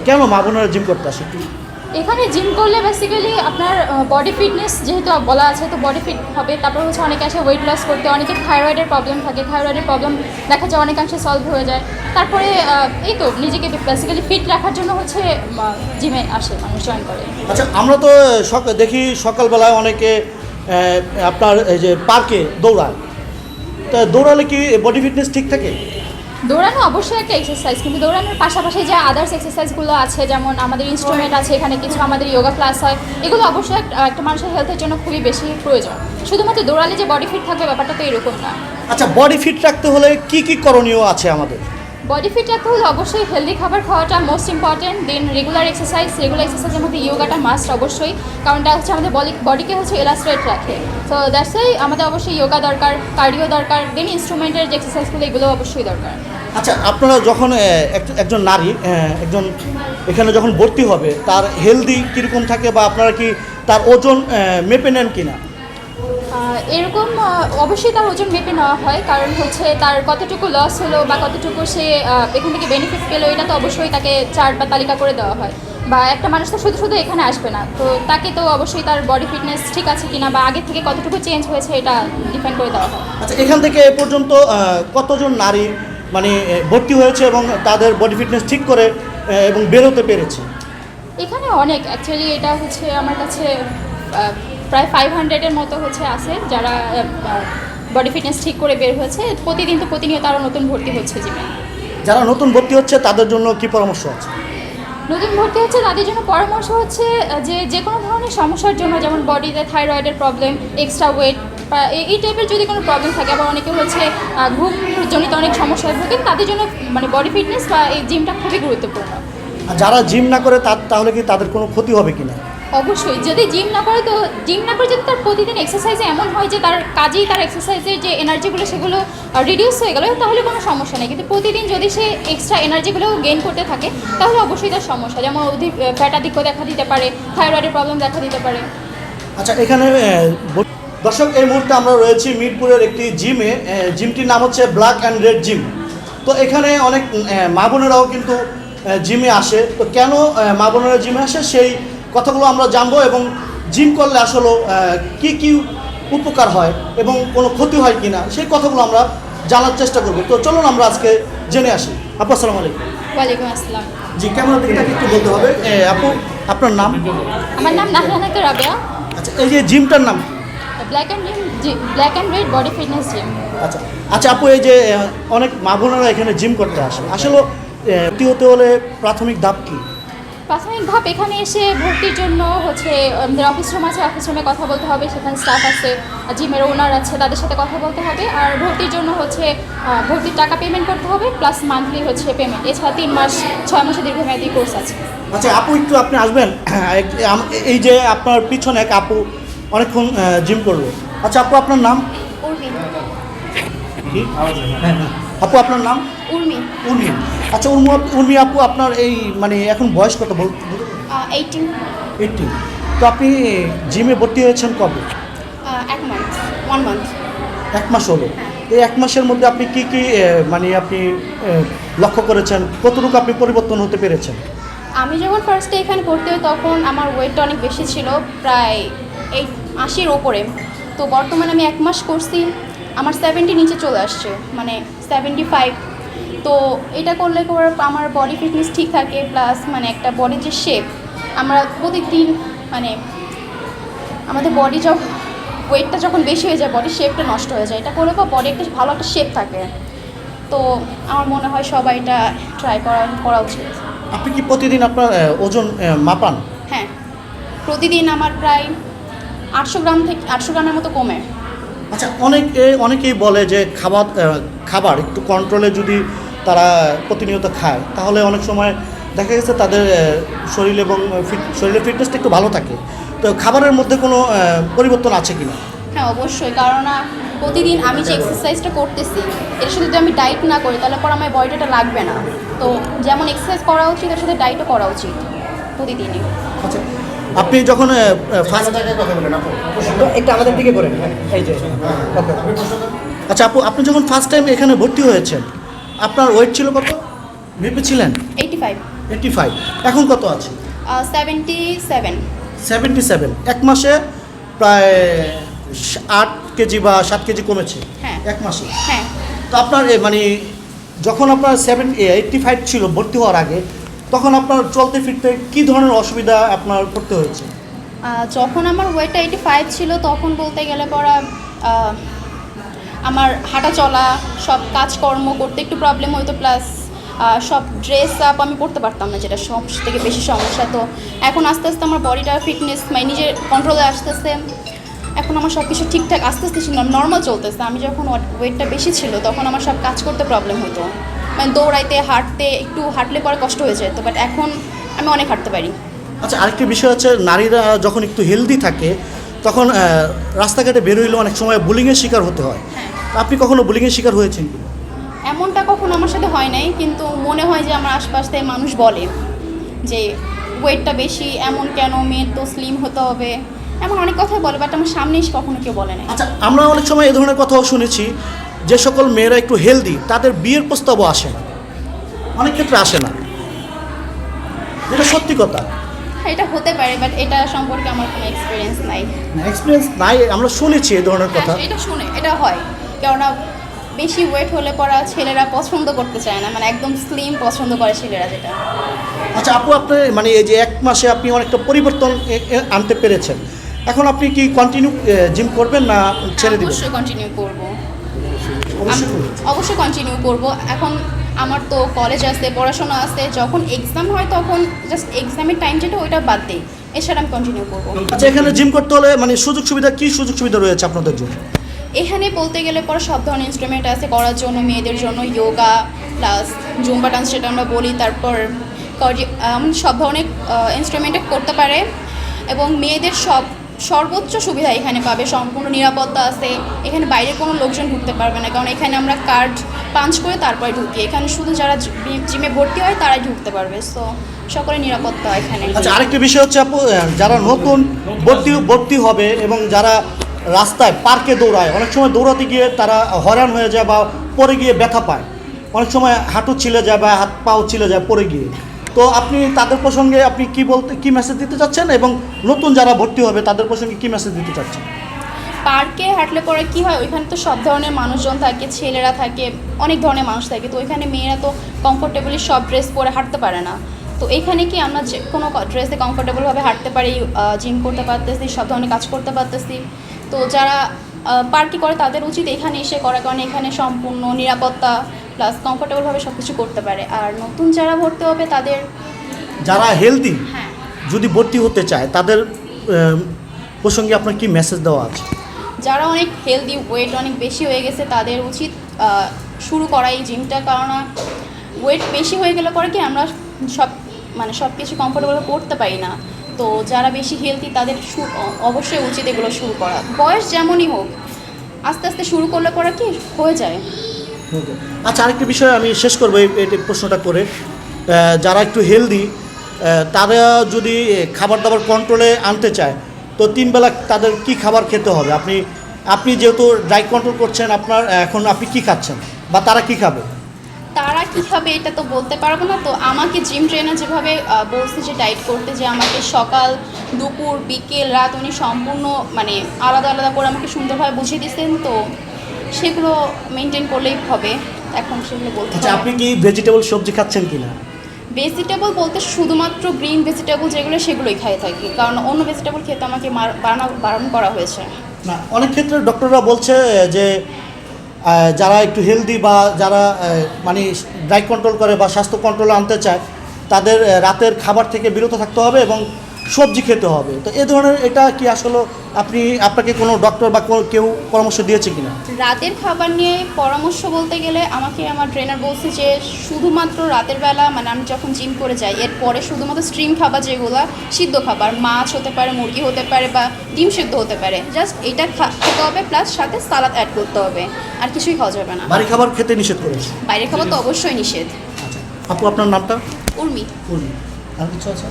কেন মা বোনেরা জিম করতে আসে? এখানে জিম করলে বেসিক্যালি আপনার বডি ফিটনেস যেহেতু বলা আছে, তো বডি ফিট হবে। তারপর হচ্ছে অনেকে আসে ওয়েট লস করতে, অনেকের থাইরয়েডের প্রবলেম থাকে, থাইরয়েডের প্রবলেম দেখা যায় অনেকাংশে সলভ হয়ে যায়। তারপরে এই তো নিজেকে বেসিক্যালি ফিট রাখার জন্য হচ্ছে জিমে আসে, মানুষ জয়েন করে। আচ্ছা, আমরা তো দেখি সকালবেলায় অনেকে আপনার এই যে পার্কে দৌড়ায়, তা দৌড়ালে কি বডি ফিটনেস ঠিক থাকে? দৌড়ানো অবশ্যই একটা এক্সারসাইজ, কিন্তু দৌড়ানোর পাশাপাশি যে আদার্স এক্সারসাইজগুলো আছে, যেমন আমাদের ইনস্ট্রুমেন্ট আছে এখানে, কিছু আমাদের যোগা ক্লাস হয়, এগুলো অবশ্যই একটা মানুষের হেলথের জন্য খুবই বেশি প্রয়োজন। শুধুমাত্র দৌড়ালে যে বডি ফিট থাকবে ব্যাপারটা তো এরকম না। আচ্ছা, বডি ফিট রাখতে হলে কি কি করণীয় আছে আমাদের? বডি ফিট রাখতে হলে অবশ্যই হেলদি খাবার খাওয়াটা মোস্ট ইম্পর্টেন্ট। দেন রেগুলার এক্সারসাইজের মধ্যে ইয়োগাটা মাস্ট অবশ্যই, কারণ এটা হচ্ছে আমাদের বডিকে হচ্ছে এলাস্ট্রেট রাখে। তো দ্যাটস ওয়াই আমাদের অবশ্যই ইয়োগা দরকার, কার্ডিও দরকার, দেন ইনস্ট্রুমেন্টের যে এক্সারসাইজগুলো এগুলো অবশ্যই দরকার। আচ্ছা, আপনারা যখন একজন নারী একজন এখানে যখন ভর্তি হবে, তার হেলদি কীরকম থাকে, বা আপনারা কি তার ওজন মেপে নেন কিনা? এরকম অবশ্যই তার ওজন মেপে নেওয়া হয়, কারণ হচ্ছে তার কতটুকু লস হলো বা কতটুকু সে এখান থেকে বেনিফিট পেলো, এটা তো অবশ্যই তাকে চার্ট বা তালিকা করে দেওয়া হয়। বা একটা মানুষ তো শুধু শুধু এখানে আসবে না, তো তাকে তো অবশ্যই তার বডি ফিটনেস ঠিক আছে কিনা বা আগে থেকে কতটুকু চেঞ্জ হয়েছে এটা ডিপেন্ড করে দেওয়া হয়। আচ্ছা, এখান থেকে এ পর্যন্ত কতজন নারী মানে ভর্তি হয়েছে এবং তাদের বডি ফিটনেস ঠিক করে এবং বেরোতে পেরেছে? এখানে অনেক, অ্যাকচুয়ালি এটা হচ্ছে আমার কাছে প্রায় 500-এর মতো হচ্ছে আছে যারা বডি ফিটনেস ঠিক করে বের হয়েছে। প্রতিনিয়ত আরও নতুন ভর্তি হচ্ছে জিমে। যারা নতুন ভর্তি হচ্ছে তাদের জন্য কি পরামর্শ আছে? নতুন ভর্তি হচ্ছে তাদের জন্য পরামর্শ হচ্ছে যে কোনো ধরনের সমস্যার জন্য, যেমন বডিতে থাইরয়েডের প্রবলেম, এক্সট্রা ওয়েট বা এই টাইপের যদি কোনো প্রবলেম থাকে, আবার অনেকে হচ্ছে ঘুমজনিত অনেক সমস্যায় ভোগেন, তাদের জন্য মানে বডি ফিটনেস বা এই জিমটা খুবই গুরুত্বপূর্ণ। আর যারা জিম না করে তাহলে কি তাদের কোনো ক্ষতি হবে কিনা? অবশ্যই, যদি জিম না করে যদি তার প্রতিদিন এক্সারসাইজে এমন হয় যে তার কাজেই তার এক্সারসাইজের যে এনার্জিগুলো সেগুলো রিডিউস হয়ে গেল, তাহলে কোনো সমস্যা নেই। কিন্তু প্রতিদিন যদি সে এক্সট্রা এনার্জিগুলো গেইন করতে থাকে, তাহলে অবশ্যই তার সমস্যা, যেমন অধিক ফ্যাটাধিক্য দেখা দিতে পারে, থাইরয়েডের প্রবলেম দেখা দিতে পারে। আচ্ছা, এখানে দর্শক, এই মুহূর্তে আমরা রয়েছি মিরপুরের একটি জিমে। জিমটির নাম হচ্ছে ব্ল্যাক অ্যান্ড রেড জিম। তো এখানে অনেক মা বোনেরাও কিন্তু জিমে আসে। তো কেন মা বোনেরা জিমে আসে সেই কথাগুলো আমরা জানবো, এবং জিম করলে আসলে কি কি উপকার হয় এবং কোনো ক্ষতি হয় কি না সেই কথাগুলো আমরা জানার চেষ্টা করব। তো চলুন আমরা আজকে জেনে আসি। আপু, আসসালামু আলাইকুম। ওয়ালাইকুম আসসালাম। জি, কেমন দিকটাকে একটু বলতে হবে। আপু, আপনার নাম? আমার নাম নাহরানাকে রাবেয়া। আচ্ছা, এই যে জিমটার নাম? Black and red body fitness gym. আচ্ছা আচ্ছা আপু, এই যে অনেক মা বোনেরা এখানে জিম করতে আসে, আসলে ভর্তি হতে হলে প্রাথমিক ধাপ কি? প্রাথমিক ধাপ এখানে এসে ভর্তির জন্য হচ্ছে আমাদের অফিস রুম আছে, অফিস রুমে কথা বলতে হবে, সেখানে স্টাফ আছে, জিমের ওনার আছে, তাদের সাথে কথা বলতে হবে। আর ভর্তির জন্য হচ্ছে ভর্তির টাকা পেমেন্ট করতে হবে, প্লাস মান্থলি হচ্ছে পেমেন্ট। এছাড়া 3 মাস 6 মাসের দীর্ঘমেয়াদী কোর্স আছে। আচ্ছা আপু, একটু আপনি আসবেন। এই যে আপনার পিছনে এক আপু অনেকক্ষণ জিম করলো। আচ্ছা আপু, আপনার নাম? উর্মি। আপু, আপনার নাম? উর্মি। উর্মি। আচ্ছা উর্মি আপু, আপনার এই মানে এখন বয়স কত? 18। 18। তো আপনি জিমে ভর্তি হয়েছেন কবে? 1 মান্থ 1 মান্থ। 1 মাস হলো। এই 1 মাসের মধ্যে আপনি কি কি মানে আপনি লক্ষ্য করেছেন, কতটুকু আপনি পরিবর্তন হতে পেরেছেন? আমি যখন ফার্স্টে এখানে ভর্তি হই তখন আমার ওয়েটটা অনেক বেশি ছিল, প্রায় 80-র ওপরে। তো বর্তমানে আমি 1 মাস করছি, আমার 70 নিচে চলে আসছে, মানে 75। তো এটা করলে আমার বডি ফিটনেস ঠিক থাকে, প্লাস মানে একটা বডির যে শেপ, আমরা প্রতিদিন মানে আমাদের বডি ওয়েটটা যখন বেশি হয়ে যায় বডির শেপটা নষ্ট হয়ে যায়, এটা করলে বডি একটা ভালো একটা শেপ থাকে। তো আমার মনে হয় সবাই এটা ট্রাই করা উচিত। আপনি কি প্রতিদিন আপনার ওজন মাপান? হ্যাঁ, প্রতিদিন আমার প্রায় 800 গ্রাম থেকে 800 গ্রামের মতো কমে। আচ্ছা, অনেকেই বলে যে খাবার একটু কন্ট্রোলে যদি তারা প্রতিনিয়ত খায়, তাহলে অনেক সময় দেখা গেছে তাদের শরীরের ফিটনেসটা একটু ভালো থাকে। তো খাবারের মধ্যে কোনো পরিবর্তন আছে কিনা? হ্যাঁ, অবশ্যই, কারণ প্রতিদিন আমি যে এক্সারসাইজটা করতেছি এর সাথে যদি আমি ডায়েট না করি তাহলে পর আমার বডিটা লাগবে না। তো যেমন এক্সারসাইজ করা উচিত এর সাথে ডায়েটও করা উচিত প্রতিদিনই। আচ্ছা, আপনি যখন ফার্স্ট একটু আমাদের দিকে করেন, এই যে ওকে। আচ্ছা আপু, আপনি যখন ফার্স্ট টাইম এখানে ভর্তি হয়েছেন, আপনার ওয়েট ছিল কত? মেপেছিলেন? 85। 85। এখন কত আছে? 77। 77। এক মাসে প্রায় 8 কেজি বা 7 কেজি কমেছে হ্যাঁ। এক মাসে। হ্যাঁ। তো আপনার মানে যখন আপনার 85 ছিল ভর্তি হওয়ার আগে, তখন আপনার চলতে ফিরতে কী ধরনের অসুবিধা আপনার করতে হয়েছে? যখন আমার ওয়েটটা 85 ছিল তখন বলতে গেলে পড়া আমার হাঁটা চলা সব কাজকর্ম করতে একটু প্রবলেম হতো, প্লাস সব ড্রেস আপ আমি পরতে পারতাম না, যেটা সব থেকে বেশি সমস্যা। তো এখন আস্তে আস্তে আমার বডিটা ফিটনেস মানে নিজের কন্ট্রোলে আসতেছে, এখন আমার সব কিছু ঠিকঠাক আস্তে আস্তে নর্মাল চলতেছে। আমি যখন ওয়েটটা বেশি ছিল তখন আমার সব কাজ করতে প্রবলেম হতো, মানে দৌড়াইতে হাঁটতে একটু হাঁটলে পরে কষ্ট হয়ে যেত, বাট এখন আমি অনেক হাঁটতে পারি। আচ্ছা, আরেকটি বিষয় হচ্ছে নারীরা যখন একটু হেলদি থাকে তখন রাস্তাঘাটে বের হইলে অনেক সময় বুলিংয়ের শিকার হতে হয়। হ্যাঁ। আপনি কখনো বুলিংয়ের শিকার হয়েছেন কি? এমনটা কখনো আমার সাথে হয় নাই, কিন্তু মনে হয় যে আমার আশপাশ থেকে মানুষ বলে যে ওয়েটটা বেশি, এমন কেন, মেয়ের তো স্লিম হতে হবে, এমন অনেক কথাই বলে, বাট আমার সামনে এসে কখনো কেউ বলে নাই। আচ্ছা, আমরা অনেক সময় এই ধরনের কথাও শুনেছি যে সকল মেয়েরা একটু হেলদি তাদের বিয়ের প্রস্তাবও আসে না, অনেক ক্ষেত্রে আসে না, এটা সত্যি কথা? হ্যাঁ, এটা হতে পারে, বাট এটা সম্পর্কে আমার কোনো এক্সপিরিয়েন্স নাই। এক্সপিরিয়েন্স নাই, আমরা শুনেছি এই ধরনের কথা। হ্যাঁ, এটা শুনে এটা হয়, কেননা বেশি ওয়েট হলে পরা ছেলেরা পছন্দ করতে চায় না, মানে একদম স্লিম পছন্দ করে ছেলেরা, যেটা। আচ্ছা আপু, আপনি মানে এই যে এক মাসে আপনি অনেকটা পরিবর্তন আনতে পেরেছেন, এখন আপনি কি কন্টিনিউ জিম করবেন না ছেড়ে দিবেন? অবশ্যই কন্টিনিউ করব। অবশ্যই করবেন। অবশ্যই কন্টিনিউ করব। এখন আমার তো কলেজ আছে, পড়াশোনা আছে, যখন এক্সাম হয় তখন জাস্ট এক্সামের টাইম যেটা ওইটা বাদ দিই, এছাড়া আমি কন্টিনিউ করব। আচ্ছা, এখানে জিম করতে হলে মানে সুযোগ সুবিধা, কি সুযোগ সুবিধা রয়েছে আপনাদের জন্য? এখানে বলতে গেলে পরে সব ধরনের ইনস্ট্রুমেন্ট আছে করার জন্য, মেয়েদের জন্য যোগা প্লাস জুম্বা ডান্স যেটা আমরা বলি, তারপর সব ধরনের ইনস্ট্রুমেন্টে করতে পারে, এবং মেয়েদের সর্বোচ্চ সুবিধা এখানে পাবে, সম্পূর্ণ নিরাপত্তা আছে, এখানে বাইরে কোনো লোকজন ঢুকতে পারবে না, কারণ এখানে আমরা কার্ড পাঞ্চ করে তারপরে ঢুকি, এখানে শুধু যারা জিমে ভর্তি হয় তারাই ঢুকতে পারবে, সো সকলের নিরাপত্তা এখানে। আচ্ছা, আরেকটি বিষয় হচ্ছে আপু, যারা নতুন ভর্তি হবে এবং যারা রাস্তায় পার্কে দৌড়ায়, অনেক সময় দৌড়াতে গিয়ে তারা হয়রান হয়ে যায় বা পড়ে গিয়ে ব্যথা পায়, অনেক সময় হাঁটু ছিলে যায় বা হাত পাও ছিলে যায় পড়ে গিয়ে। তো আপনি তাদের প্রসঙ্গে আপনি কি মেসেজ দিতে চাচ্ছেন, এবং নতুন যারা ভর্তি হবে তাদের প্রসঙ্গে কি মেসেজ দিতে চাচ্ছেন? পার্কে হাঁটলে পরে কি হয়, ওইখানে তো সব ধরনের মানুষজন থাকে, ছেলেরা থাকে, অনেক ধরনের মানুষ থাকে, তো ওইখানে মেয়েরা তো কমফোর্টেবলি সব ড্রেস পরে হাঁটতে পারে না, তো এইখানে কি আমরা যে কোনো ড্রেসে কমফোর্টেবলভাবে হাঁটতে পারি, জিম করতে পারতেছি, সব ধরনের কাজ করতে পারতেছি। তো যারা পার্কে করে তাদের উচিত এখানে এসে করার, কারণে এখানে সম্পূর্ণ নিরাপত্তা প্লাস কমফোর্টেবলভাবে সব কিছু করতে পারে। আর নতুন যারা ভর্তি হবে তাদের, যারা হেলদি হ্যাঁ, যদি ভর্তি হতে চায় তাদের প্রসঙ্গে আপনার কি মেসেজ দেওয়া আছে? যারা অনেক হেলদি, ওয়েট অনেক বেশি হয়ে গেছে তাদের উচিত শুরু করা এই জিমটা, কারণ ওয়েট বেশি হয়ে গেলে পরে কি আমরা সব কিছু কমফোর্টেবল করতে পারি না, তো যারা বেশি হেলদি তাদের অবশ্যই উচিত এগুলো শুরু করা, বয়স যেমনই হোক আস্তে আস্তে শুরু করলে পরে কি হয়ে যায়। আচ্ছা, আরেকটি বিষয় আমি শেষ করবো এই প্রশ্নটা করে, যারা একটু হেলদি তারা যদি খাবার দাবার কন্ট্রোলে আনতে চায়, তো 3 বেলা তাদের কি খাবার খেতে হবে? আপনি যেহেতু ডায়েট কন্ট্রোল করছেন, আপনার এখন আপনি কি খাচ্ছেন বা তারা কি খাবে? তারা কী খাবে এটা তো বলতে পারবো না, তো আমাকে জিম ট্রেনার যেভাবে বলছে যে ডায়েট করতে, যে আমাকে সকাল দুপুর বিকেল রাত উনি সম্পূর্ণ মানে আলাদা আলাদা করে আমাকে সুন্দরভাবে বুঝিয়ে দিচ্ছেন, তো সেগুলো মেনটেন করলেই হবে। এখন সেগুলো বলতে আচ্ছা, আপনি কি ভেজিটেবল সবজি খাচ্ছেন কি না? ভেজিটেবল বলতে শুধুমাত্র গ্রিন ভেজিটেবল যেগুলো সেগুলোই খাই থাকি, কারণ অন্য ভেজিটেবল খেতে আমাকে বারণ করা হয়েছে। না, অনেক ক্ষেত্রে ডক্টররা বলছে যে যারা একটু হেলদি বা যারা মানে ডায়েট কন্ট্রোল করে বা স্বাস্থ্য কন্ট্রোলে আনতে চায় তাদের রাতের খাবার থেকে বিরত থাকতে হবে এবং সবজি খেতে হবে। তো এই ধরনের এটা কি আসলে আপনাকে কোনো ডক্টর বা কেউ পরামর্শ দিয়েছে কিনা? রাতের খাবার নিয়ে পরামর্শ বলতে গেলে আমাকে আমার ট্রেনার বলছে যে শুধুমাত্র রাতের বেলা, মানে আমি যখন জিম করে যাই এরপরে শুধুমাত্র স্ট্রিম খাবার, যেগুলো সিদ্ধ খাবার, মাছ হতে পারে, মুরগি হতে পারে বা ডিম সিদ্ধ হতে পারে, জাস্ট এটা খেতে হবে, প্লাস সাথে সালাদ অ্যাড করতে হবে, আর কিছুই খাওয়া যাবে না। বাড়ি খাবার খেতে নিষেধ করেছে? বাইরের খাবার তো অবশ্যই নিষেধ। আচ্ছা আপু, আপনার নামটা? উর্মি। আর কিছু আছে?